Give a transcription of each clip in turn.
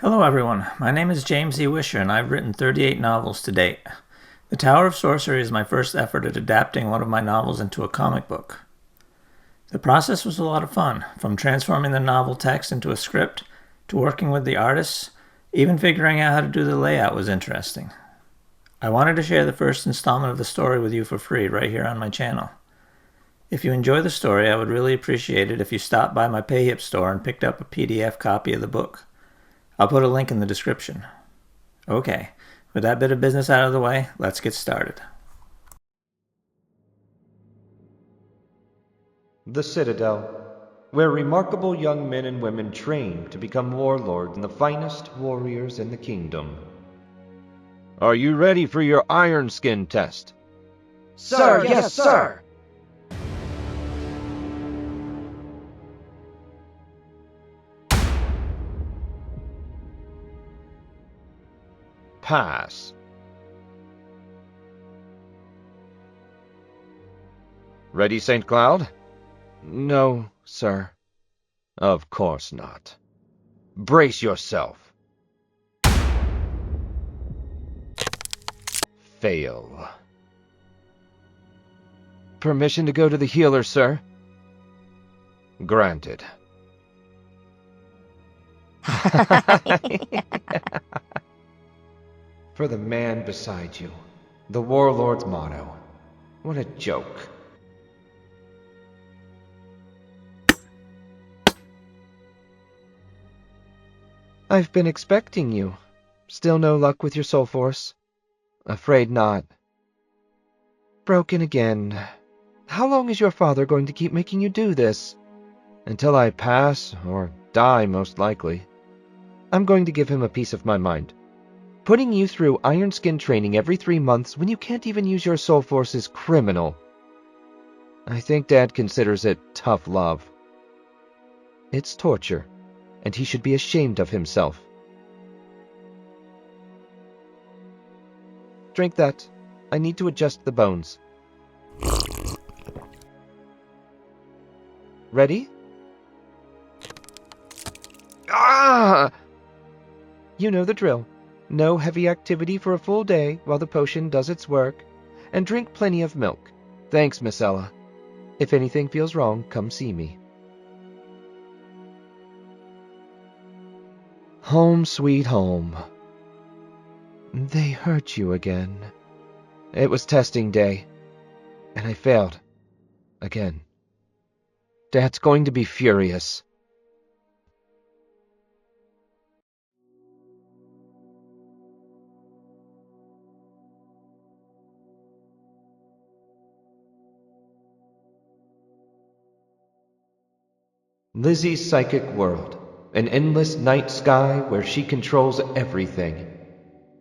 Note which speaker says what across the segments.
Speaker 1: Hello everyone, my name is James E. Wisher and I've written 38 novels to date. The Tower of Sorcery is my first effort at adapting one of my novels into a comic book. The process was a lot of fun, from transforming the novel text into a script, to working with the artists, even figuring out how to do the layout was interesting. I wanted to share the first installment of the story with you for free right here on my channel. If you enjoy the story, I would really appreciate it if you stopped by my PayHip store and picked up a PDF copy of the book. I'll put a link in the description. Okay, with that bit of business out of the way, let's get started.
Speaker 2: The Citadel, where remarkable young men and women train to become warlords and the finest warriors in the kingdom. Are you ready for your iron skin test?
Speaker 3: Sir, yes, sir!
Speaker 2: Pass. Ready, St. Cloud?
Speaker 3: No, sir.
Speaker 2: Of course not. Brace yourself. Fail.
Speaker 3: Permission to go to the healer, sir.
Speaker 2: Granted. For the man beside you, the warlord's motto. What a joke.
Speaker 3: I've been expecting you. Still no luck with your soul force? Afraid not. Broken again. How long is your father going to keep making you do this?
Speaker 2: Until I pass, or die most likely.
Speaker 3: I'm going to give him a piece of my mind. Putting you through iron skin training every 3 months when you can't even use your soul force is criminal. I think Dad considers it tough love. It's torture, and he should be ashamed of himself. Drink that. I need to adjust the bones. Ready?
Speaker 2: Ah!
Speaker 3: You know the drill. No heavy activity for a full day while the potion does its work, and drink plenty of milk. Thanks, Miss Ella. If anything feels wrong, come see me. Home sweet home. They hurt you again. It was testing day, and I failed. Again. Dad's going to be furious.
Speaker 2: Lizzie's psychic world, an endless night sky where she controls everything.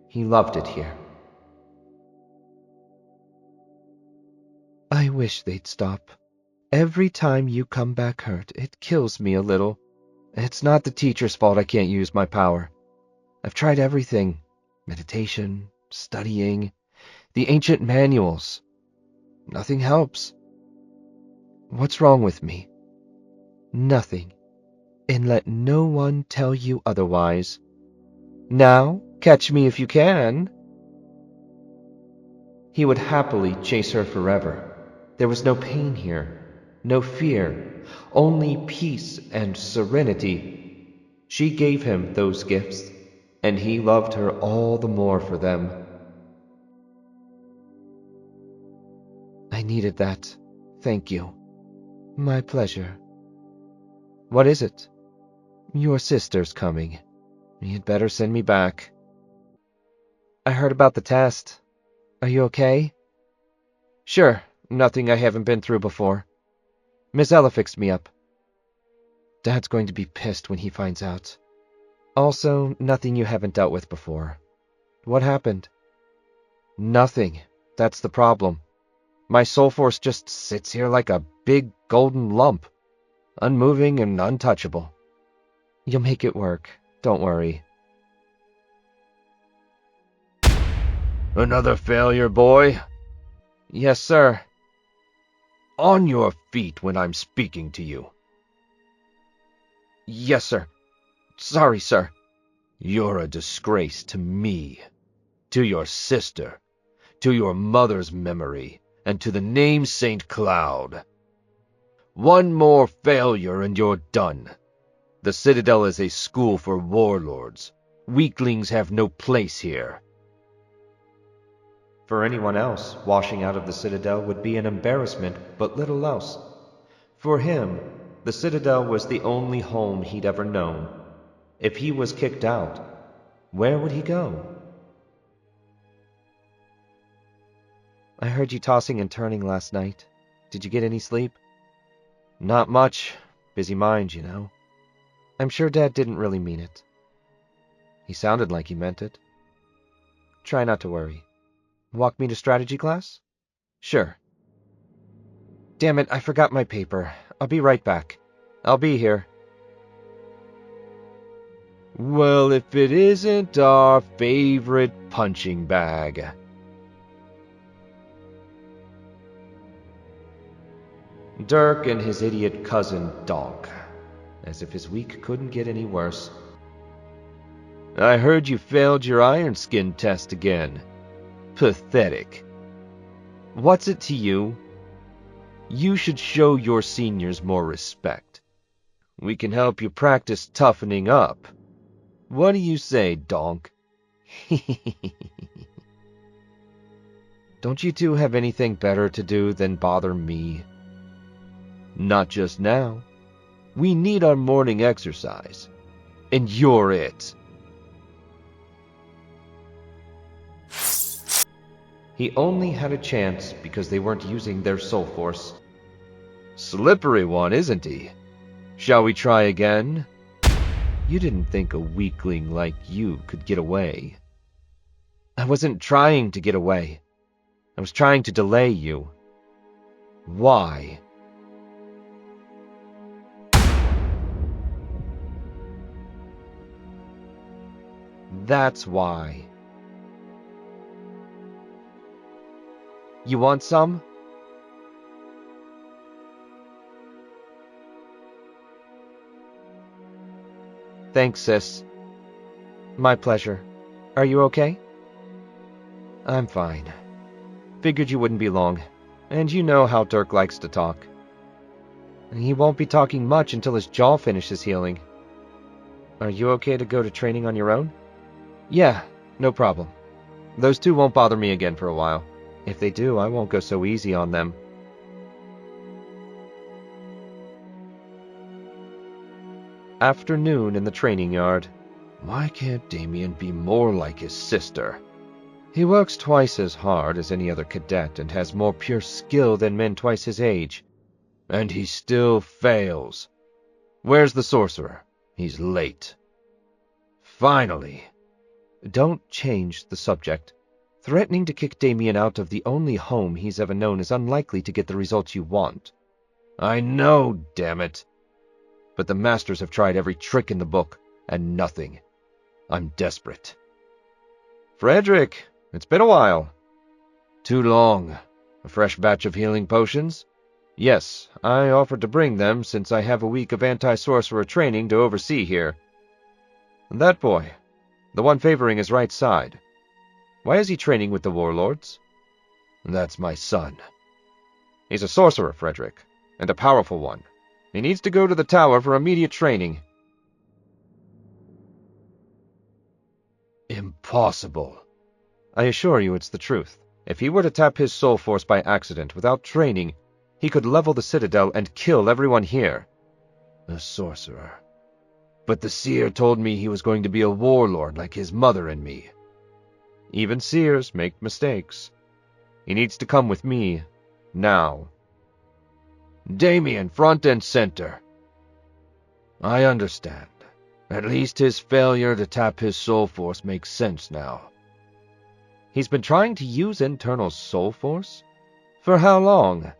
Speaker 2: He loved it here.
Speaker 3: I wish they'd stop. Every time you come back hurt, it kills me a little. It's not the teacher's fault I can't use my power. I've tried everything. Meditation, studying, the ancient manuals. Nothing helps. What's wrong with me? Nothing. And let no one tell you otherwise. Now, catch me if you can.
Speaker 2: He would happily chase her forever. There was no pain here, no fear, only peace and serenity. She gave him those gifts, and he loved her all the more for them.
Speaker 3: I needed that. Thank you. My pleasure. What is it? Your sister's coming. You'd better send me back. I heard about the test. Are you okay? Sure, nothing I haven't been through before. Miss Ella fixed me up. Dad's going to be pissed when he finds out. Also, nothing you haven't dealt with before. What happened? Nothing. That's the problem. My soul force just sits here like a big golden lump, unmoving and untouchable. You'll make it work. Don't worry.
Speaker 2: Another failure, boy?
Speaker 3: Yes, sir.
Speaker 2: On your feet when I'm speaking to you.
Speaker 3: Yes, sir. Sorry, sir. You're a disgrace to me, to your sister, to your mother's memory, and to the name St. Cloud. One more failure and you're done. The Citadel is a school for warlords. Weaklings have no place here.
Speaker 2: For anyone else, washing out of the Citadel would be an embarrassment, but little else. For him, the Citadel was the only home he'd ever known. If he was kicked out, where would he go?
Speaker 3: I heard you tossing and turning last night. Did you get any sleep? Not much. Busy mind, you know. I'm sure Dad didn't really mean it. He sounded like he meant it. Try not to worry. Walk me to strategy class? Sure. Damn it, I forgot my paper. I'll be right back. I'll be here. Well, if it isn't our favorite punching bag.
Speaker 2: Dirk and his idiot cousin Donk. As if his week couldn't get any worse.
Speaker 3: I heard you failed your iron skin test again. Pathetic. What's it to you? You should show your seniors more respect. We can help you practice toughening up. What do you say, Donk? Don't you two have anything better to do than bother me? Not just now. We need our morning exercise. And you're it.
Speaker 2: He only had a chance because they weren't using their soul force.
Speaker 3: Slippery one, isn't he? Shall we try again? You didn't think a weakling like you could get away. I wasn't trying to get away. I was trying to delay you. Why? That's why. You want some? Thanks, sis. My pleasure. Are you okay? I'm fine. Figured you wouldn't be long. And you know how Dirk likes to talk. He won't be talking much until his jaw finishes healing. Are you okay to go to training on your own? Yeah, no problem. Those two won't bother me again for a while. If they do, I won't go so easy on them. Afternoon in the training yard. Why can't Damien be more like his sister? He works twice as hard as any other cadet and has more pure skill than men twice his age. And he still fails. Where's the sorcerer? He's late. Finally. Don't change the subject. Threatening to kick Damien out of the only home he's ever known is unlikely to get the results you want. I know, damn it. But the masters have tried every trick in the book, and nothing. I'm desperate. Frederick, it's been a while. Too long. A fresh batch of healing potions? Yes, I offered to bring them since I have a week of anti-sorcerer training to oversee here. That boy, the one favoring his right side. Why is he training with the warlords? That's my son. He's a sorcerer, Frederick, and a powerful one. He needs to go to the tower for immediate training. Impossible. I assure you it's the truth. If he were to tap his soul force by accident without training, he could level the Citadel and kill everyone here. A sorcerer. But the seer told me he was going to be a warlord like his mother and me. Even seers make mistakes. He needs to come with me, now. Damien, front and center. I understand. At least his failure to tap his soul force makes sense now. He's been trying to use internal soul force? For how long?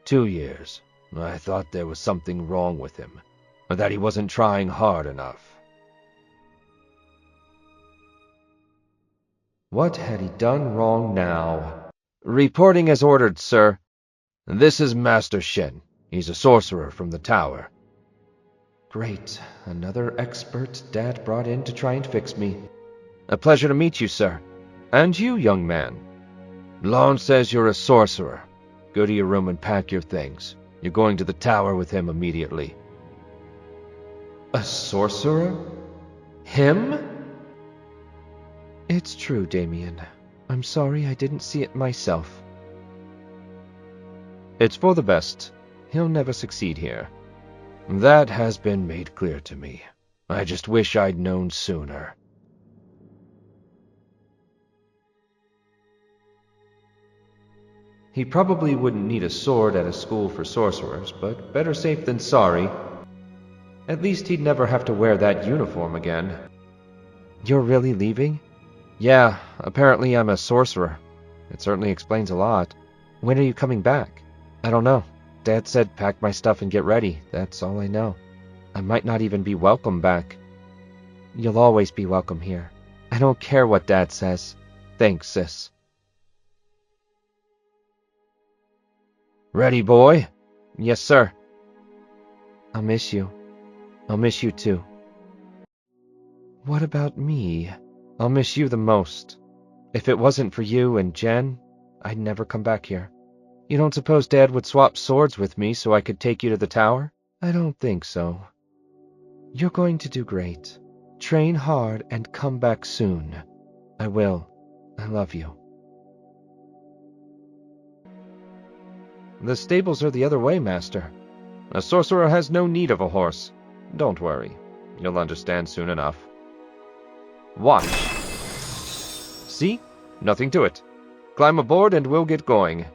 Speaker 3: 2 years. I thought there was something wrong with him, or that he wasn't trying hard enough. What had he done wrong now? Reporting as ordered, sir. This is Master Shen. He's a sorcerer from the tower.
Speaker 2: Great. Another expert Dad brought in to try and fix me.
Speaker 3: A pleasure to meet you, sir. And you, young man. Lon says you're a sorcerer. Go to your room and pack your things. You're going to the tower with him immediately.
Speaker 2: A sorcerer? Him?
Speaker 3: It's true, Damien. I'm sorry I didn't see it myself. It's for the best. He'll never succeed here. That has been made clear to me. I just wish I'd known sooner.
Speaker 2: He probably wouldn't need a sword at a school for sorcerers, but better safe than sorry. At least he'd never have to wear that uniform again.
Speaker 3: You're really leaving? Yeah, apparently I'm a sorcerer. It certainly explains a lot. When are you coming back? I don't know. Dad said pack my stuff and get ready. That's all I know. I might not even be welcome back. You'll always be welcome here. I don't care what Dad says. Thanks, sis. Ready, boy? Yes, sir. I'll miss you. I'll miss you too. What about me? I'll miss you the most. If it wasn't for you and Jen, I'd never come back here. You don't suppose Dad would swap swords with me so I could take you to the tower? I don't think so. You're going to do great. Train hard and come back soon. I will. I love you. The stables are the other way, Master. A sorcerer has no need of a horse. Don't worry. You'll understand soon enough. Watch. See? Nothing to it. Climb aboard and we'll get going.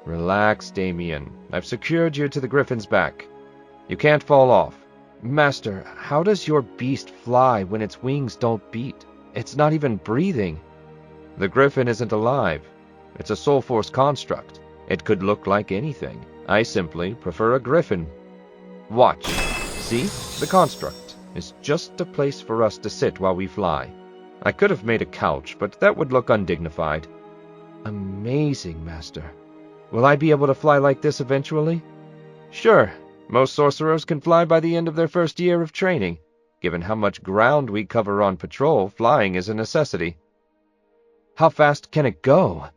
Speaker 3: Relax, Damien. I've secured you to the griffin's back. You can't fall off. Master, how does your beast fly when its wings don't beat? It's not even breathing. The griffin isn't alive. It's a soul force construct. It could look like anything. I simply prefer a griffin. Watch. See? The construct is just a place for us to sit while we fly. I could have made a couch, but that would look undignified. Amazing, Master. Will I be able to fly like this eventually? Sure. Most sorcerers can fly by the end of their first year of training. Given how much ground we cover on patrol, flying is a necessity. How fast can it go?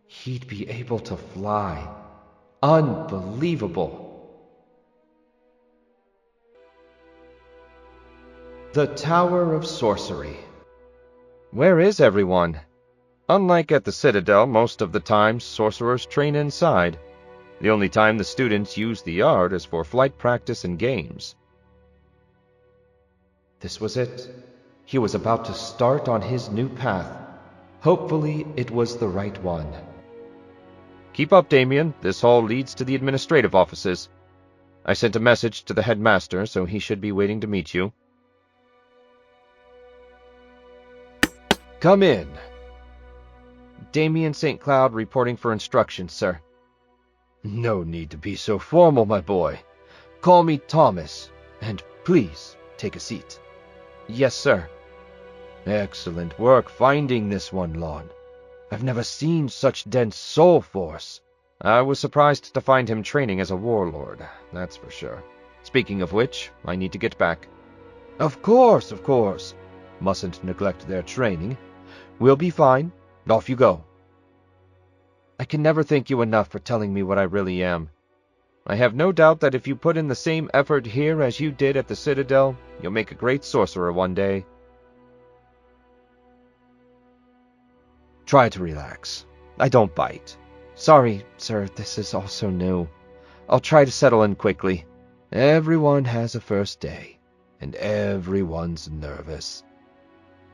Speaker 3: He'd be able to fly. Unbelievable. The Tower of Sorcery. Where is everyone? Unlike at the Citadel, most of the time sorcerers train inside. The only time the students use the yard is for flight practice and games. This was it. He was about to start on his new path. Hopefully, it was the right one. Keep up, Damien. This hall leads to the administrative offices. I sent a message to the headmaster, so he should be waiting to meet you. Come in. Damien St. Cloud reporting for instructions, sir. No need to be so formal, my boy. Call me Thomas, and please take a seat. Yes, sir. Excellent work finding this one, Lon. I've never seen such dense soul force. I was surprised to find him training as a warlord, that's for sure. Speaking of which, I need to get back. Of course, of course. Mustn't neglect their training. We'll be fine. Off you go. I can never thank you enough for telling me what I really am. I have no doubt that if you put in the same effort here as you did at the Citadel, you'll make a great sorcerer one day. Try to relax. I don't bite. Sorry, sir, this is all so new. I'll try to settle in quickly. Everyone has a first day, and everyone's nervous.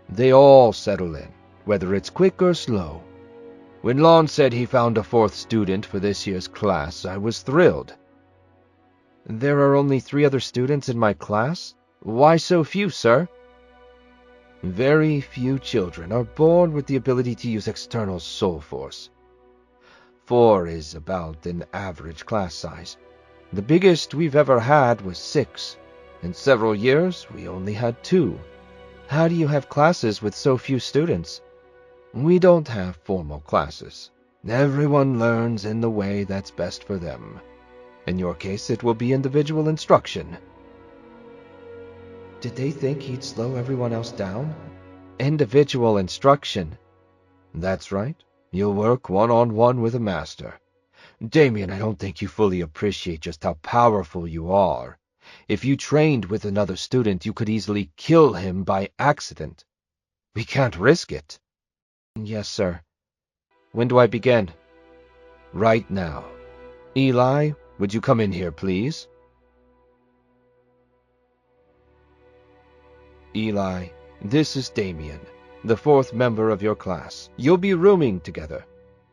Speaker 3: They all settle in, whether it's quick or slow. When Lon said he found a 4th student for this year's class, I was thrilled. There are only 3 other students in my class? Why so few, sir? Very few children are born with the ability to use external soul force. 4 is about an average class size. The biggest we've ever had was 6. In several years, we only had 2. How do you have classes with so few students? We don't have formal classes. Everyone learns in the way that's best for them. In your case, it will be individual instruction. Did they think he'd slow everyone else down? Individual instruction. That's right. You'll work one-on-one with a master. Damien, I don't think you fully appreciate just how powerful you are. If you trained with another student, you could easily kill him by accident. We can't risk it. Yes, sir. When do I begin? Right now. Eli, would you come in here, please? Eli, this is Damien, the fourth member of your class. You'll be rooming together.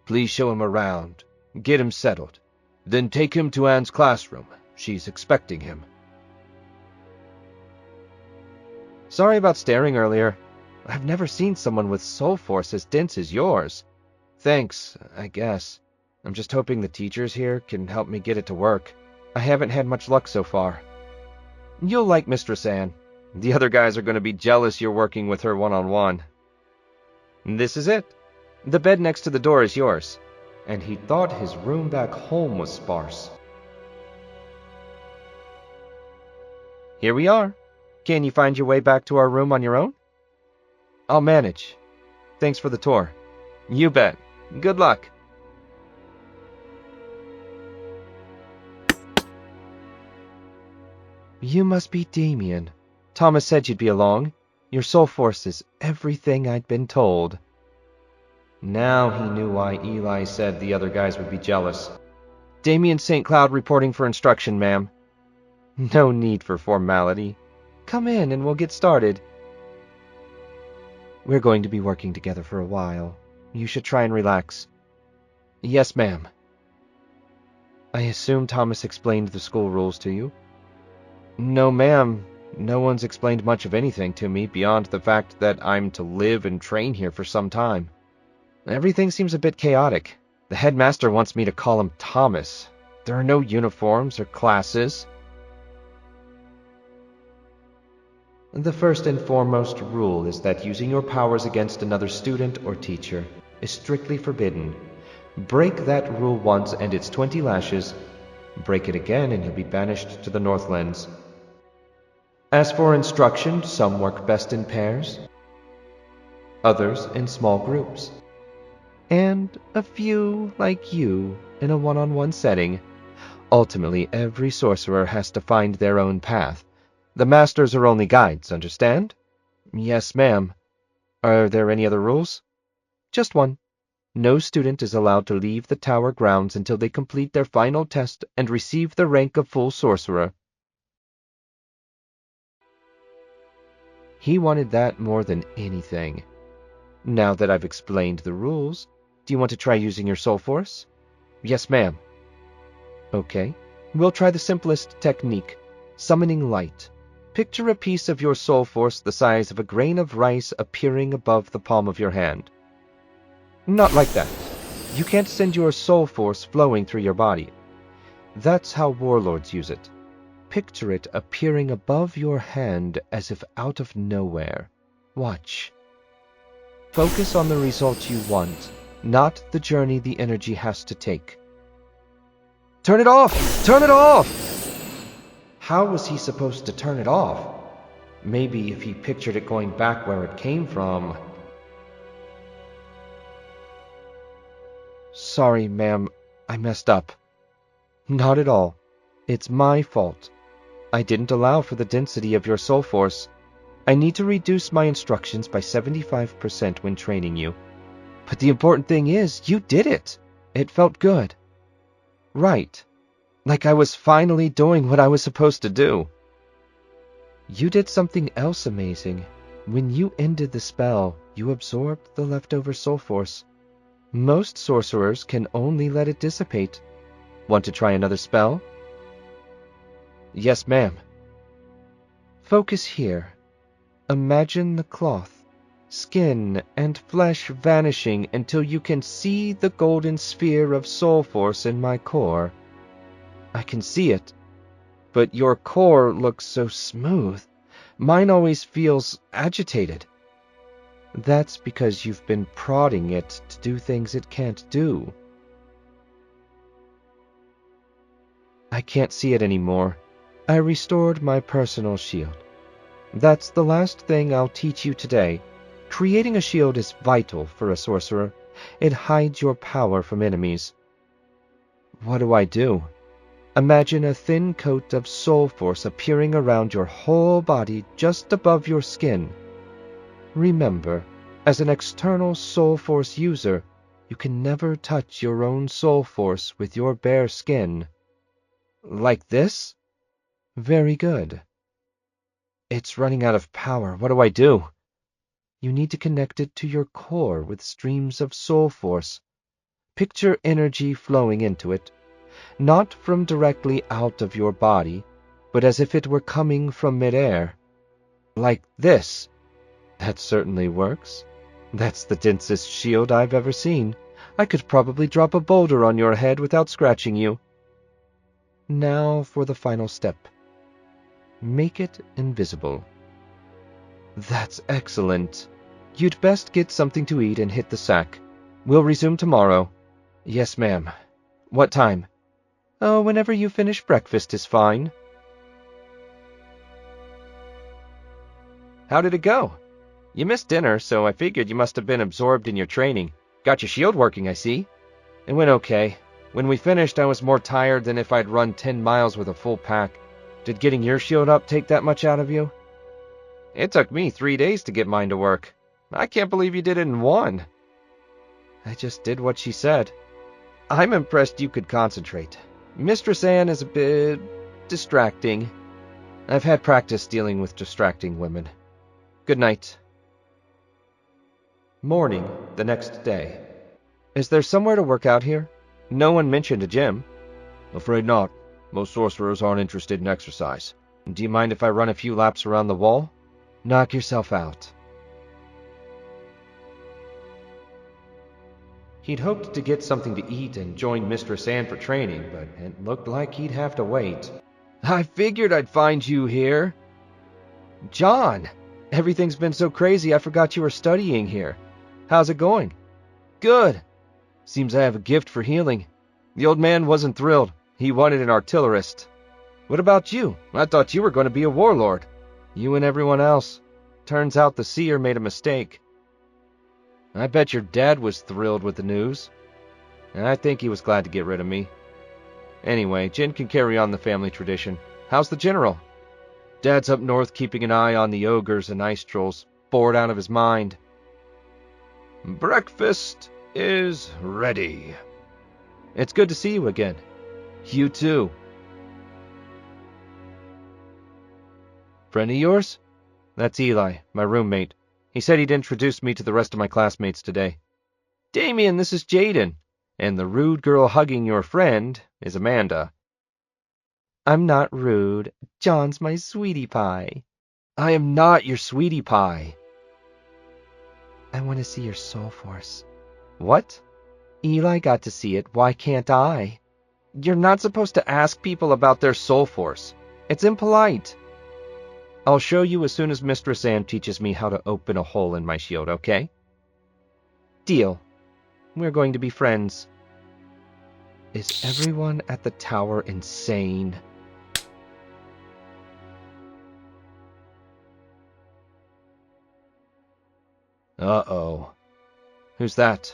Speaker 3: Please show him around. Get him settled. Then take him to Anne's classroom. She's expecting him. Sorry about staring earlier. I've never seen someone with soul force as dense as yours. Thanks, I guess. I'm just hoping the teachers here can help me get it to work. I haven't had much luck so far. You'll like Mistress Anne. The other guys are going to be jealous you're working with her one-on-one. This is it. The bed next to the door is yours. And he thought his room back home was sparse. Here we are. Can you find your way back to our room on your own? I'll manage. Thanks for the tour. You bet. Good luck. You must be Damien. Thomas said you'd be along. Your soul force is everything I'd been told. Now he knew why Eli said the other guys would be jealous. Damien St. Cloud reporting for instruction, ma'am. No need for formality. Come in and we'll get started. We're going to be working together for a while. You should try and relax. Yes, ma'am. I assume Thomas explained the school rules to you? No, ma'am. No one's explained much of anything to me beyond the fact that I'm to live and train here for some time. Everything seems a bit chaotic. The headmaster wants me to call him Thomas. There are no uniforms or classes. The first and foremost rule is that using your powers against another student or teacher is strictly forbidden. Break that rule once and it's 20 lashes. Break it again and you'll be banished to the Northlands. As for instruction, some work best in pairs, others in small groups, and a few, like you, in a one-on-one setting. Ultimately, every sorcerer has to find their own path. The masters are only guides, understand? Yes, ma'am. Are there any other rules? Just one. No student is allowed to leave the tower grounds until they complete their final test and receive the rank of full sorcerer. He wanted that more than anything. Now that I've explained the rules, do you want to try using your soul force? Yes, ma'am. Okay, we'll try the simplest technique, summoning light. Picture a piece of your soul force the size of a grain of rice appearing above the palm of your hand. Not like that. You can't send your soul force flowing through your body. That's how warlords use it. Picture it appearing above your hand as if out of nowhere. Watch. Focus on the result you want, not the journey the energy has to take. Turn it off! Turn it off! How was he supposed to turn it off? Maybe if he pictured it going back where it came from. Sorry, ma'am. I messed up. Not at all. It's my fault. I didn't allow for the density of your soul force. I need to reduce my instructions by 75% when training you. But the important thing is, you did it. It felt good. Right. Like I was finally doing what I was supposed to do. You did something else amazing. When you ended the spell, you absorbed the leftover soul force. Most sorcerers can only let it dissipate. Want to try another spell? Yes, ma'am. Focus here. Imagine the cloth, skin, and flesh vanishing until you can see the golden sphere of soul force in my core. I can see it, but your core looks so smooth. Mine always feels agitated. That's because you've been prodding it to do things it can't do. I can't see it anymore. I restored my personal shield. That's the last thing I'll teach you today. Creating a shield is vital for a sorcerer. It hides your power from enemies. What do I do? Imagine a thin coat of soul force appearing around your whole body just above your skin. Remember, as an external soul force user, you can never touch your own soul force with your bare skin. Like this? Very good. It's running out of power. What do I do? You need to connect it to your core with streams of soul force. Picture energy flowing into it, not from directly out of your body, but as if it were coming from midair. Like this. That certainly works. That's the densest shield I've ever seen. I could probably drop a boulder on your head without scratching you. Now for the final step. Make it invisible. That's excellent. You'd best get something to eat and hit the sack. We'll resume tomorrow. Yes, ma'am. What time? Oh, whenever you finish breakfast is fine. How did it go? You missed dinner, so I figured you must have been absorbed in your training. Got your shield working, I see. It went okay. When we finished, I was more tired than if I'd run 10 miles with a full pack. Did getting your shield up take that much out of you? It took me 3 days to get mine to work. I can't believe you did it in one. I just did what she said. I'm impressed you could concentrate. Mistress Anne is a bit distracting. I've had practice dealing with distracting women. Good night. Morning, the next day. Is there somewhere to work out here? No one mentioned a gym. Afraid not. Most sorcerers aren't interested in exercise. Do you mind if I run a few laps around the wall? Knock yourself out. He'd hoped to get something to eat and join Mistress Anne for training, but it looked like he'd have to wait. I figured I'd find you here. John! Everything's been so crazy I forgot you were studying here. How's it going? Good. Seems I have a gift for healing. The old man wasn't thrilled. He wanted an artillerist. What about you? I thought you were going to be a warlord. You and everyone else. Turns out the seer made a mistake. I bet your dad was thrilled with the news. I think he was glad to get rid of me. Anyway, Jin can carry on the family tradition. How's the general? Dad's up north keeping an eye on the ogres and ice trolls, bored out of his mind. Breakfast is ready. It's good to see you again. You too. Friend of yours? That's Eli, my roommate. He said he'd introduce me to the rest of my classmates today. Damien, this is Jaden. And the rude girl hugging your friend is Amanda. I'm not rude. John's my sweetie pie. I am not your sweetie pie. I want to see your soul force. What? Eli got to see it. Why can't I? You're not supposed to ask people about their soul force. It's impolite. I'll show you as soon as Mistress Anne teaches me how to open a hole in my shield, okay? Deal. We're going to be friends. Is everyone at the tower insane? Uh-oh. Who's that?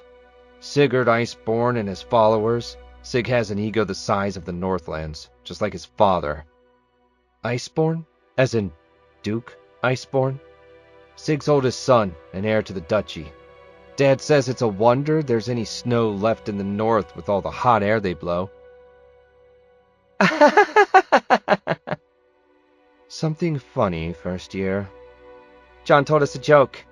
Speaker 3: Sigurd Iceborn and his followers. Sig has an ego the size of the Northlands, just like his father. Iceborn? As in Duke Iceborn? Sig's oldest son, and heir to the duchy. Dad says it's a wonder there's any snow left in the north with all the hot air they blow. Something funny, first year. John told us a joke.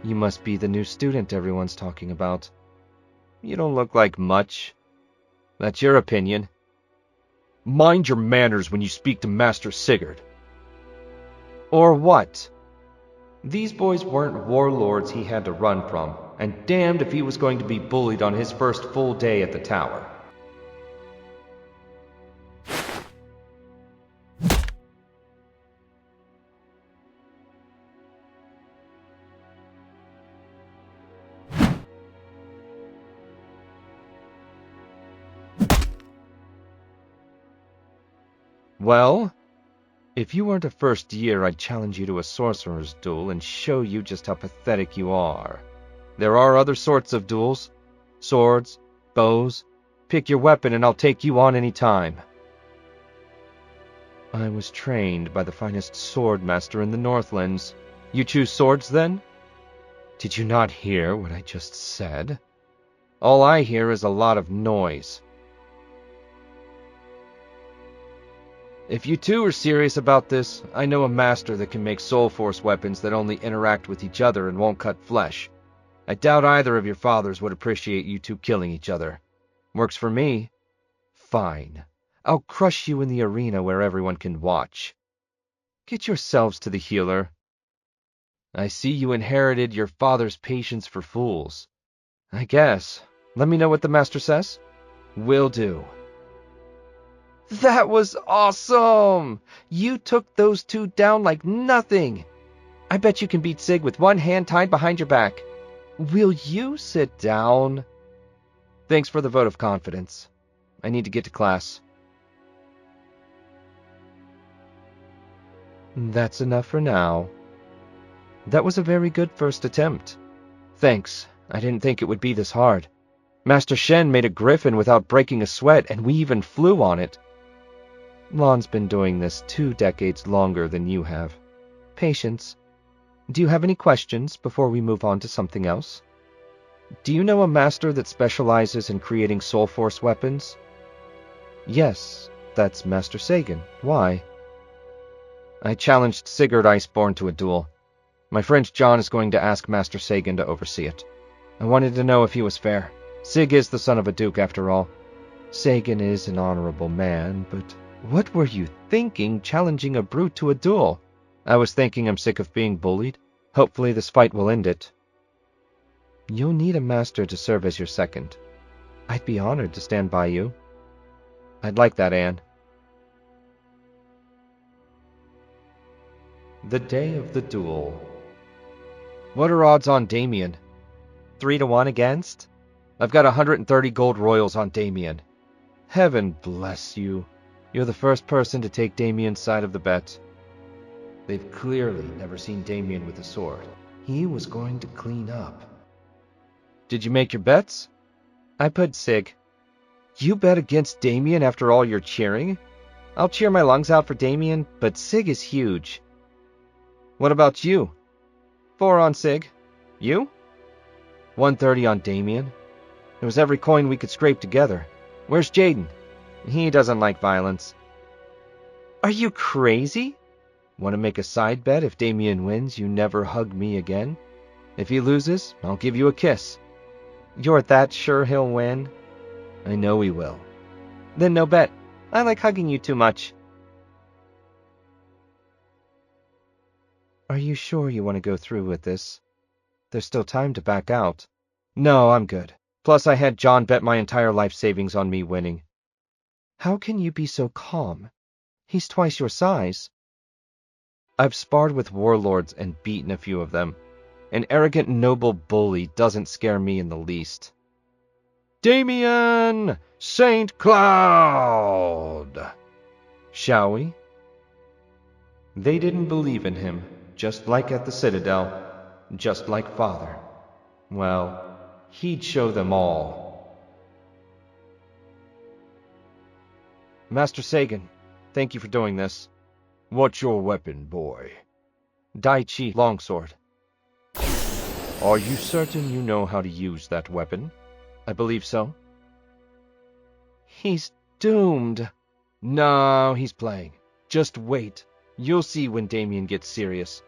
Speaker 3: You must be the new student everyone's talking about. You don't look like much. That's your opinion. Mind your manners when you speak to Master Sigurd. Or what? These boys weren't warlords he had to run from, and damned if he was going to be bullied on his first full day at the tower. Well, if you weren't a first year, I'd challenge you to a sorcerer's duel and show you just how pathetic you are. There are other sorts of duels. Swords, bows. Pick your weapon and I'll take you on any time. I was trained by the finest sword master in the Northlands. You choose swords, then? Did you not hear what I just said? All I hear is a lot of noise. If you two are serious about this, I know a master that can make soul force weapons that only interact with each other and won't cut flesh. I doubt either of your fathers would appreciate you two killing each other. Works for me. Fine. I'll crush you in the arena where everyone can watch. Get yourselves to the healer. I see you inherited your father's patience for fools. I guess. Let me know what the master says. Will do. That was awesome! You took those two down like nothing. I bet you can beat Sig with one hand tied behind your back. Will you sit down? Thanks for the vote of confidence. I need to get to class. That's enough for now. That was a very good first attempt. Thanks. I didn't think it would be this hard. Master Shen made a griffin without breaking a sweat, and we even flew on it. Lon's been doing this 2 decades longer than you have. Patience. Do you have any questions before we move on to something else? Do you know a master that specializes in creating soul force weapons? Yes, that's Master Sagan. Why? I challenged Sigurd Iceborne to a duel. My friend John is going to ask Master Sagan to oversee it. I wanted to know if he was fair. Sig is the son of a duke, after all. Sagan is an honorable man, but what were you thinking challenging a brute to a duel? I was thinking I'm sick of being bullied. Hopefully this fight will end it. You'll need a master to serve as your second. I'd be honored to stand by you. I'd like that, Anne. The day of the duel. What are odds on Damien? 3-1 against? I've got 130 gold royals on Damien. Heaven bless you. You're the first person to take Damien's side of the bet. They've clearly never seen Damien with a sword. He was going to clean up. Did you make your bets? I put Sig. You bet against Damien after all your cheering? I'll cheer my lungs out for Damien, but Sig is huge. What about you? 4 on Sig. You? 130 on Damien. It was every coin we could scrape together. Where's Jaden? He doesn't like violence. Are you crazy? Want to make a side bet? If Damien wins, you never hug me again. If he loses, I'll give you a kiss. You're that sure he'll win? I know he will. Then no bet. I like hugging you too much. Are you sure you want to go through with this? There's still time to back out. No, I'm good. Plus, I had John bet my entire life savings on me winning. How can you be so calm? He's twice your size. I've sparred with warlords and beaten a few of them. An arrogant noble bully doesn't scare me in the least. Damien! Saint Cloud! Shall we? They didn't believe in him, just like at the Citadel, just like Father. Well, he'd show them all. Master Sagan, thank you for doing this. What's your weapon, boy? Daichi longsword. Are you certain you know how to use that weapon? I believe so. He's doomed. No, he's playing. Just wait. You'll see when Damien gets serious.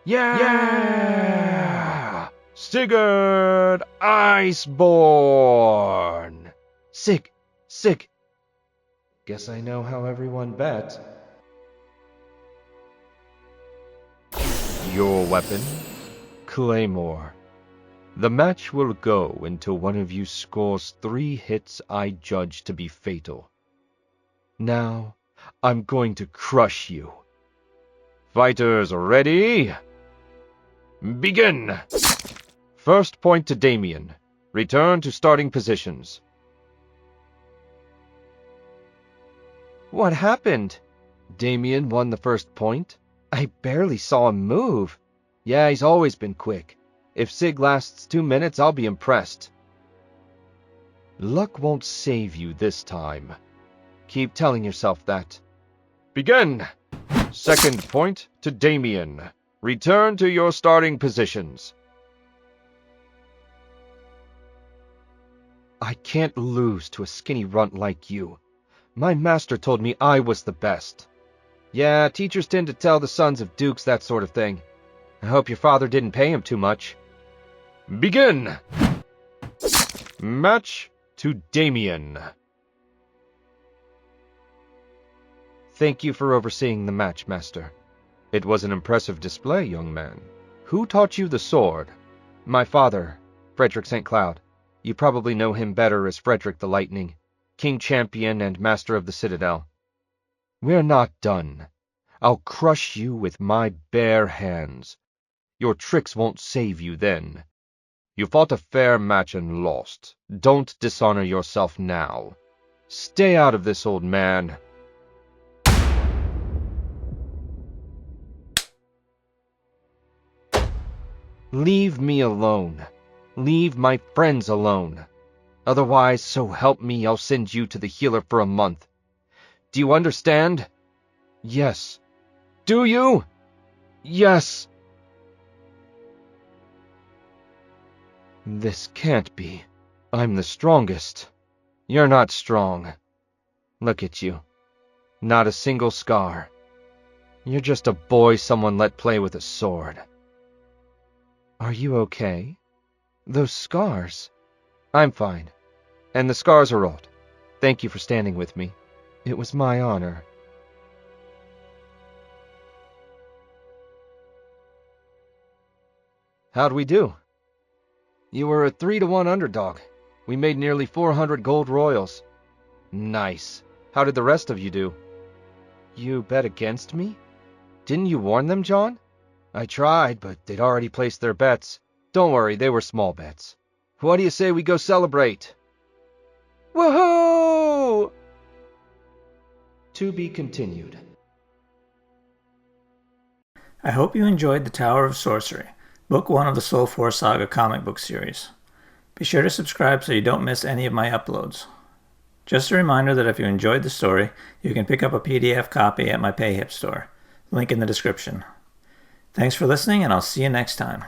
Speaker 3: Yeah! Sigurd Iceborne! Sig! Guess I know how everyone bet. Your weapon? Claymore. The match will go until one of you scores 3 hits I judge to be fatal. Now, I'm going to crush you. Fighters ready? Begin! First point to Damien. Return to starting positions. What happened? Damien won the first point? I barely saw him move. Yeah, he's always been quick. If Sig lasts 2 minutes, I'll be impressed. Luck won't save you this time. Keep telling yourself that. Begin! Second point to Damien. Return to your starting positions. I can't lose to a skinny runt like you. My master told me I was the best. Yeah, teachers tend to tell the sons of dukes that sort of thing. I hope your father didn't pay him too much. Begin! Match to Damien. Thank you for overseeing the match, Master. It was an impressive display, young man. Who taught you the sword? My father, Frederick St. Cloud. You probably know him better as Frederick the Lightning, King Champion and Master of the Citadel. We're not done. I'll crush you with my bare hands. Your tricks won't save you then. You fought a fair match and lost. Don't dishonor yourself now. Stay out of this, old man. Leave me alone. Leave my friends alone. Otherwise, so help me, I'll send you to the healer for a month. Do you understand? Yes. Do you? Yes. This can't be. I'm the strongest. You're not strong. Look at you. Not a single scar. You're just a boy someone let play with a sword. Are you okay? Those scars. I'm fine. And the scars are old. Thank you for standing with me. It was my honor. How'd we do? You were a 3-1 underdog. We made nearly 400 gold royals. Nice. How did the rest of you do? You bet against me? Didn't you warn them, John? I tried, but they'd already placed their bets. Don't worry, they were small bets. What do you say we go celebrate? Woohoo! To be continued.
Speaker 1: I hope you enjoyed The Tower of Sorcery, Book 1 of the Soul Force Saga comic book series. Be sure to subscribe so you don't miss any of my uploads. Just a reminder that if you enjoyed the story, you can pick up a PDF copy at my PayHip store. Link in the description. Thanks for listening, and I'll see you next time.